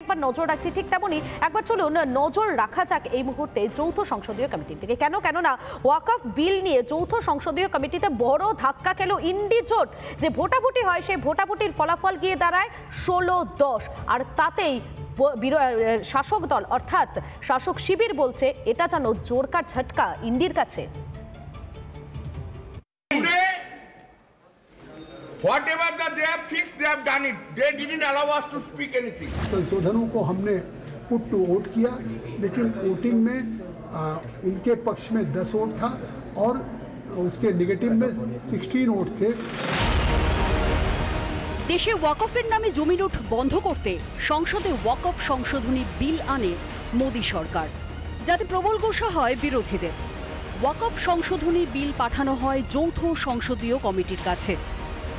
একবার নজর রাখছি, ঠিক তেমনই একবার চলুন নজর রাখা যাক এই মুহূর্তে যৌথ সংসদীয় কমিটির দিকে। কেননা ওয়াকফ বিল নিয়ে যৌথ সংসদীয় কমিটিতে বড় ধাক্কা খেল ইন্ডি জোট। যে ভোটাভুটি হয় সেই ভোটাভুটির ফলাফল গিয়ে দাঁড়ায় 16-10, আর তাতেই শাসক দল অর্থাৎ শাসক শিবির বলছে এটা যেন জোরকার ঝটকা ইন্ডির কাছে। Whatever that they have fixed, they have done it. They didn't allow us to speak anything. संशोधनों को हमने पुट टू वोट किया, लेकिन वोटिंग में उनके पक्ष में 10 वोट था और उसके नेगेटिव में 16 वोट थे। দেশে ওয়াকফের নামে জমি লুট বন্ধ করতে সংসদে ওয়াকফ সংশোধনী বিল আনে মোদী সরকার, যাতে প্রবল গোসা হয় বিরোধীদের। ওয়াকফ সংশোধনী বিল পাঠানো হয় যৌথ সংসদীয় কমিটির কাছে,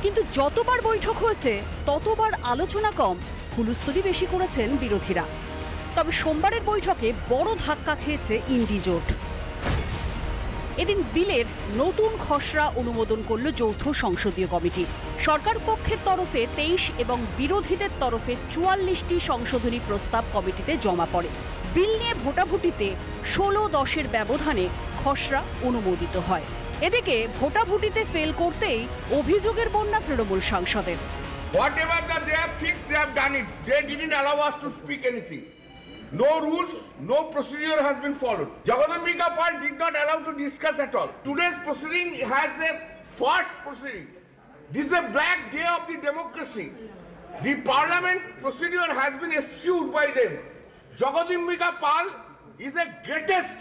কিন্তু যতবার বৈঠক হয়েছে ততবার আলোচনা কম, হুলস্থুলি বেশি করেছেন বিরোধীরা। তবে সোমবারের বৈঠকে বড় ধাক্কা খেয়েছে ইন্ডি জোট। এদিন বিলের নতুন খসড়া অনুমোদন করল যৌথ সংসদীয় কমিটি। সরকার পক্ষের তরফে 23 এবং বিরোধীদের তরফে 44টি সংশোধনী প্রস্তাব কমিটিতে জমা পড়ে। বিল নিয়ে ভোটাভুটিতে 16-10 ব্যবধানে খসড়া অনুমোদিত হয়। এদিকে ভোটাভুটিতে ফেল করতেই অভিযোগের বন্যা তৃণমূল সাংসদের। Whatever that they have fixed, they have done it. They didn't allow us to speak anything. No rules, no procedure has been followed. Jagadambika Pal did not allow to discuss at all. Today's proceeding has a first proceeding. This is a black day of the democracy. The parliament procedure has been eschewed by them. Jagadambika Pal is the greatest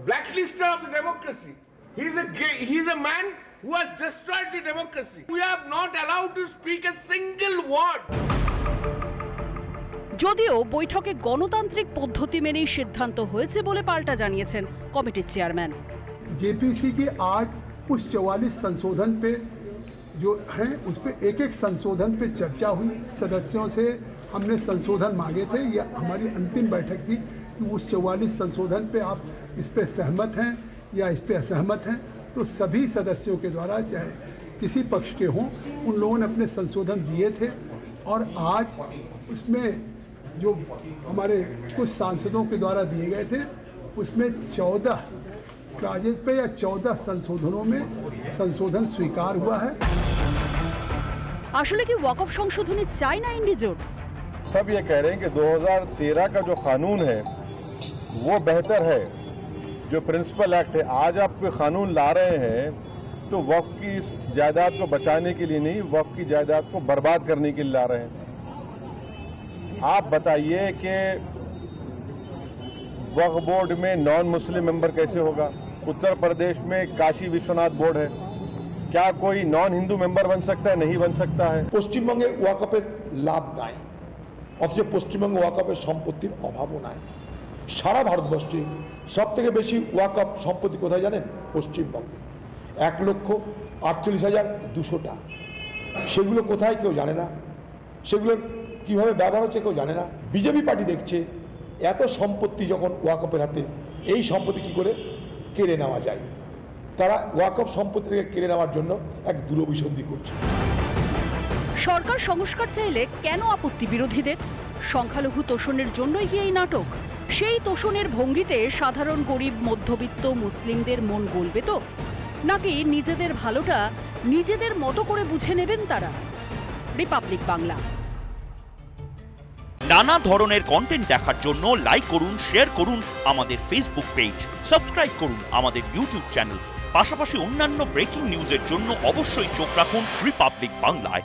blacklister of the democracy. He's a man who has destroyed the democracy. We are not allowed to speak a single word. যদিও বৈঠকে গণতান্ত্রিক পদ্ধতি মেনেই সিদ্ধান্ত হয়েছে বলে পাল্টা জানিয়েছেন কমিটির চেয়ারম্যান। जेपीसी की आज उस 44 संशोधन पे जो हैं उस पे एक संशोधन पे चर्चा हुई। सदस्यों से हमने संशोधन मांगे थे, यह हमारी अंतिम बैठक थी कि उस 44 संशोधन पे आप इस पे सहमत हैं या इस पे असहमत हैं। तो सभी सदस्यों के द्वारा, चाहे किसी पक्ष के हों, उन लोगों ने अपने संशोधन दिए थे। और आज उसमें जो हमारे कुछ सांसदों के द्वारा दिए गए थे, उसमें 14 क्लाजेज पे या 14 संशोधनों में संशोधन स्वीकार हुआ है। আসলে কি ওয়াকফ সংশোধনী চাই না ইন্ডি জোট? सब ये कह रहे हैं कि 2013 का जो कानून है वो बेहतर है, जो प्रिंसिपल एक्ट है। आज आप कोई कानून ला रहे हैं तो वक्फ की जायदाद को बचाने के लिए नहीं, वक्फ की जायदाद को बर्बाद करने के लिए ला रहे हैं। आप बताइए कि वक्फ बोर्ड में नॉन मुस्लिम मेंबर कैसे होगा? उत्तर प्रदेश में काशी विश्वनाथ बोर्ड है, क्या कोई नॉन हिंदू मेंबर बन सकता है? नहीं बन सकता है। পশ্চিমবঙ্গে ওয়াকফের লাভ নাই, অথচ পশ্চিমবঙ্গে ওয়াকফের সম্পত্তির অভাবও নাই। সারা ভারতবর্ষে সব থেকে বেশি ওয়াকফ সম্পত্তি কোথায় জানেন? পশ্চিমবঙ্গে 1,48,200টা। সেগুলো কোথায় কেউ জানে না, সেগুলোর কীভাবে ব্যবহার হচ্ছে কেউ জানে না। বিজেপি পার্টি দেখছে এত সম্পত্তি যখন ওয়াকফের হাতে, এই সম্পত্তি কী করে কেড়ে নেওয়া যায়। তারা ওয়াকফ সম্পত্তি থেকে কেড়ে নেওয়ার জন্য এক দূরভিসন্ধি করছে। সরকার সংস্কার চাইলে কেন আপত্তি বিরোধীদের? সংখ্যালঘু তোষণের জন্যই কি এই নাটক? সেই তোষণের ভঙ্গিতে সাধারণ গরিব মধ্যবিত্ত মুসলিমদের মন গলবে তো? নাকি নিজেদের ভালোটা নিজেদের মতো করে বুঝে নেবেন তারা? রিপাবলিক বাংলা। নানা ধরনের কন্টেন্ট দেখার জন্য লাইক করুন, শেয়ার করুন আমাদের ফেসবুক পেজ, সাবস্ক্রাইব করুন আমাদের ইউটিউব চ্যানেল। পাশাপাশি অন্যান্য ব্রেকিং নিউজের জন্য অবশ্যই চোখ রাখুন রিপাবলিক বাংলায়।